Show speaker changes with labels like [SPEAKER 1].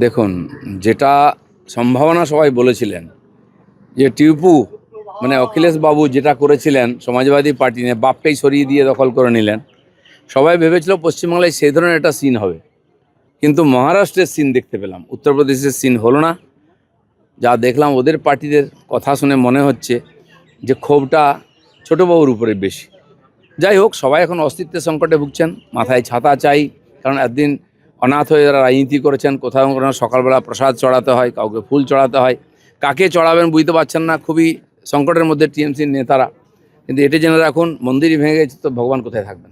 [SPEAKER 1] দেখুন, যেটা সম্ভাবনা সবাই বলেছিলেন যে টিপু মানে অখিলেশ বাবু যেটা করেছিলেন সমাজবাদী পার্টি নিয়ে, বাপকেই সরিয়ে দিয়ে দখল করে নিলেন, সবাই ভেবেছিল পশ্চিমবাংলায় সেই ধরনের একটা সিন হবে। কিন্তু মহারাষ্ট্রের সিন দেখতে পেলাম, উত্তরপ্রদেশের সিন হলো না। যা দেখলাম ওদের পার্টিদের কথা শুনে মনে হচ্ছে যে ক্ষোভটা ছোটোবাবুর উপরে বেশি। যাই হোক, সবাই এখন অস্তিত্বের সংকটে ভুগছেন, মাথায় ছাতা চাই। কারণ একদিন অনাথ হয়ে যারা রাজনীতি করেছেন, কোথাও কোনো সকালবেলা প্রসাদ চড়াতে হয়, কাউকে ফুল চড়াতে হয়, কাকে চড়াবেন বুঝতে পারছেন না, খুবই সংকটের মধ্যে টিএমসির নেতারা। কিন্তু এটা জেনে রাখুন, মন্দিরই ভেঙে গেছে তো ভগবান কোথায় থাকবেন।